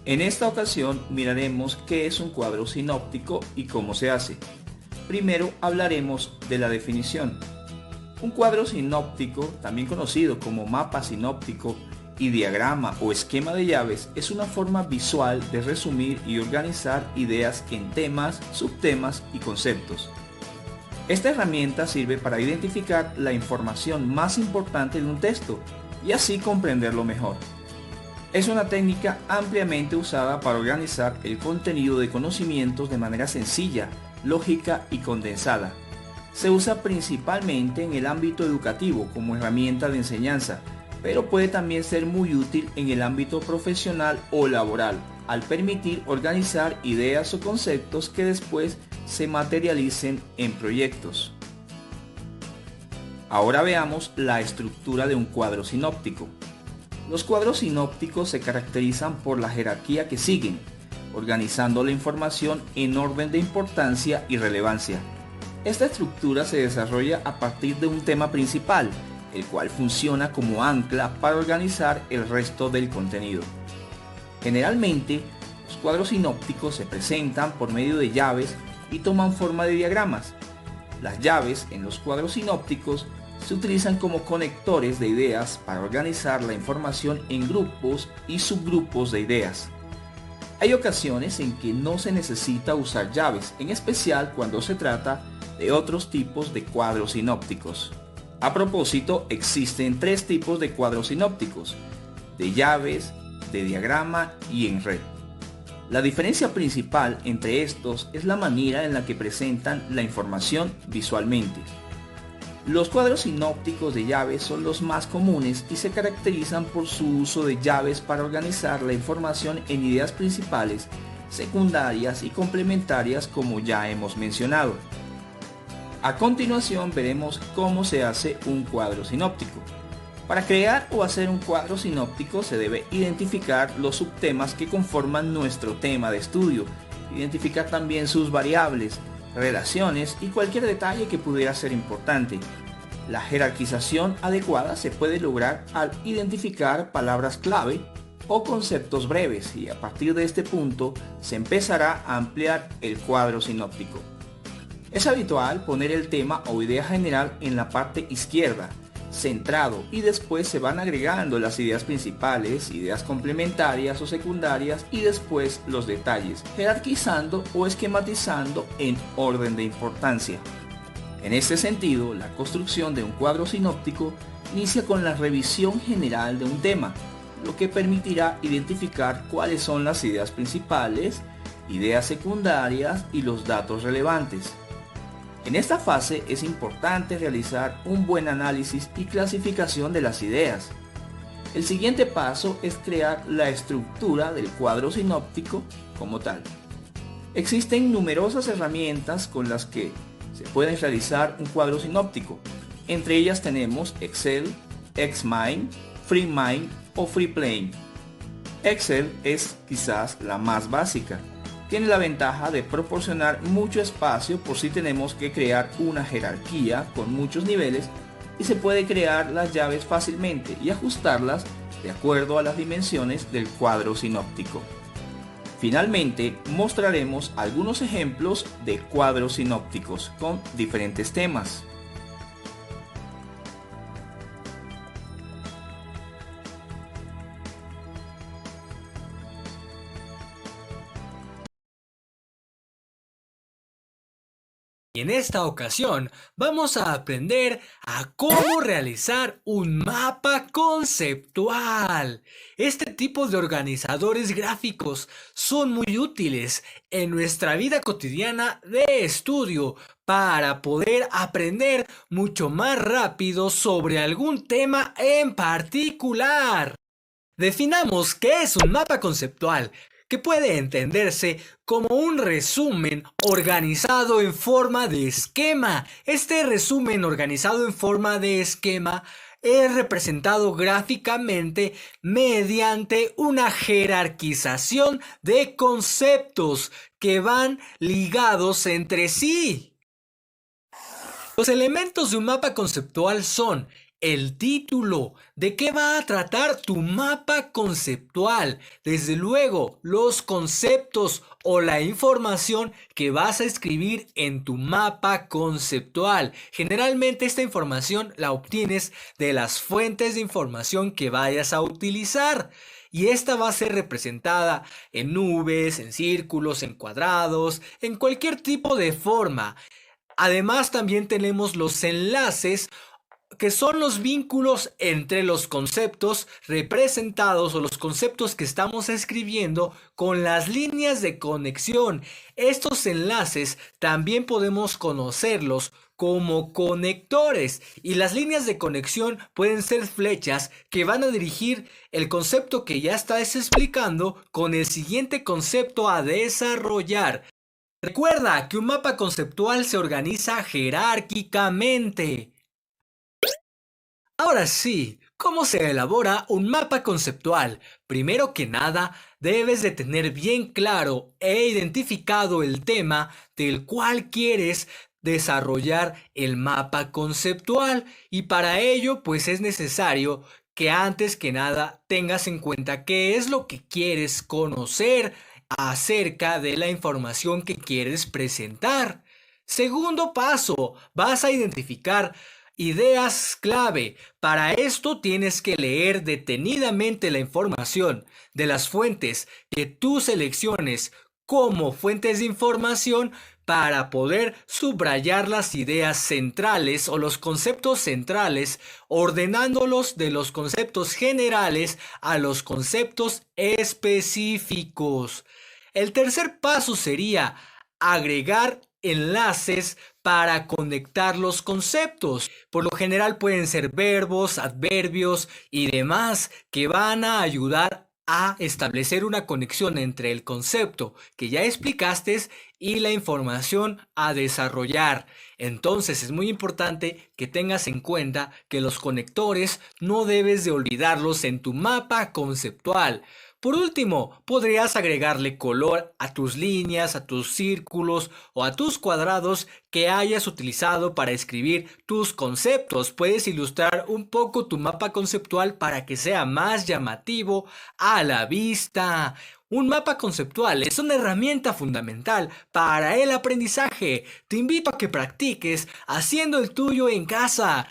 En esta ocasión miraremos qué es un cuadro sinóptico y cómo se hace. Primero hablaremos de la definición. Un cuadro sinóptico, también conocido como mapa sinóptico y diagrama o esquema de llaves, es una forma visual de resumir y organizar ideas en temas, subtemas y conceptos. Esta herramienta sirve para identificar la información más importante de un texto y así comprenderlo mejor. Es una técnica ampliamente usada para organizar el contenido de conocimientos de manera sencilla, lógica y condensada. Se usa principalmente en el ámbito educativo como herramienta de enseñanza, pero puede también ser muy útil en el ámbito profesional o laboral, al permitir organizar ideas o conceptos que después se materialicen en proyectos. Ahora veamos la estructura de un cuadro sinóptico. Los cuadros sinópticos se caracterizan por la jerarquía que siguen, organizando la información en orden de importancia y relevancia. Esta estructura se desarrolla a partir de un tema principal, el cual funciona como ancla para organizar el resto del contenido. Generalmente, los cuadros sinópticos se presentan por medio de llaves y toman forma de diagramas. Las llaves en los cuadros sinópticos se utilizan como conectores de ideas para organizar la información en grupos y subgrupos de ideas. Hay ocasiones en que no se necesita usar llaves, en especial cuando se trata de otros tipos de cuadros sinópticos. A propósito, existen tres tipos de cuadros sinópticos: de llaves, de diagrama y en red. La diferencia principal entre estos es la manera en la que presentan la información visualmente. Los cuadros sinópticos de llaves son los más comunes y se caracterizan por su uso de llaves para organizar la información en ideas principales, secundarias y complementarias, como ya hemos mencionado. A continuación veremos cómo se hace un cuadro sinóptico. Para crear o hacer un cuadro sinóptico se debe identificar los subtemas que conforman nuestro tema de estudio, identificar también sus variables, relaciones y cualquier detalle que pudiera ser importante. La jerarquización adecuada se puede lograr al identificar palabras clave o conceptos breves, y a partir de este punto se empezará a ampliar el cuadro sinóptico. Es habitual poner el tema o idea general en la parte izquierda, centrado, y después se van agregando las ideas principales, ideas complementarias o secundarias y después los detalles, jerarquizando o esquematizando en orden de importancia. En este sentido, la construcción de un cuadro sinóptico inicia con la revisión general de un tema, lo que permitirá identificar cuáles son las ideas principales, ideas secundarias y los datos relevantes. En esta fase es importante realizar un buen análisis y clasificación de las ideas. El siguiente paso es crear la estructura del cuadro sinóptico como tal. Existen numerosas herramientas con las que se puede realizar un cuadro sinóptico. Entre ellas tenemos Excel, Xmind, FreeMind o FreePlane. Excel es quizás la más básica. Tiene la ventaja de proporcionar mucho espacio por si tenemos que crear una jerarquía con muchos niveles, y se puede crear las llaves fácilmente y ajustarlas de acuerdo a las dimensiones del cuadro sinóptico. Finalmente, mostraremos algunos ejemplos de cuadros sinópticos con diferentes temas. Y en esta ocasión vamos a aprender a cómo realizar un mapa conceptual. Este tipo de organizadores gráficos son muy útiles en nuestra vida cotidiana de estudio para poder aprender mucho más rápido sobre algún tema en particular. Definamos qué es un mapa conceptual, que puede entenderse como un resumen organizado en forma de esquema. Este resumen organizado en forma de esquema es representado gráficamente mediante una jerarquización de conceptos que van ligados entre sí. Los elementos de un mapa conceptual son El título. ¿De qué va a tratar tu mapa conceptual? Desde luego, los conceptos o la información que vas a escribir en tu mapa conceptual. Generalmente esta información la obtienes de las fuentes de información que vayas a utilizar. Y esta va a ser representada en nubes, en círculos, en cuadrados, en cualquier tipo de forma. Además, también tenemos los enlaces, que son los vínculos entre los conceptos representados o los conceptos que estamos escribiendo con las líneas de conexión. Estos enlaces también podemos conocerlos como conectores, y las líneas de conexión pueden ser flechas que van a dirigir el concepto que ya estás explicando con el siguiente concepto a desarrollar. Recuerda que un mapa conceptual se organiza jerárquicamente. Ahora sí, ¿cómo se elabora un mapa conceptual? Primero que nada, debes de tener bien claro e identificado el tema del cual quieres desarrollar el mapa conceptual, y para ello pues es necesario que antes que nada tengas en cuenta qué es lo que quieres conocer acerca de la información que quieres presentar. Segundo paso, vas a identificar ideas clave. Para esto tienes que leer detenidamente la información de las fuentes que tú selecciones como fuentes de información para poder subrayar las ideas centrales o los conceptos centrales, ordenándolos de los conceptos generales a los conceptos específicos. El tercer paso sería agregar enlaces para conectar los conceptos. Por lo general pueden ser verbos, adverbios y demás que van a ayudar a establecer una conexión entre el concepto que ya explicaste y la información a desarrollar. Entonces es muy importante que tengas en cuenta que los conectores no debes de olvidarlos en tu mapa conceptual. Por último, podrías agregarle color a tus líneas, a tus círculos o a tus cuadrados que hayas utilizado para escribir tus conceptos. Puedes ilustrar un poco tu mapa conceptual para que sea más llamativo a la vista. Un mapa conceptual es una herramienta fundamental para el aprendizaje. Te invito a que practiques haciendo el tuyo en casa.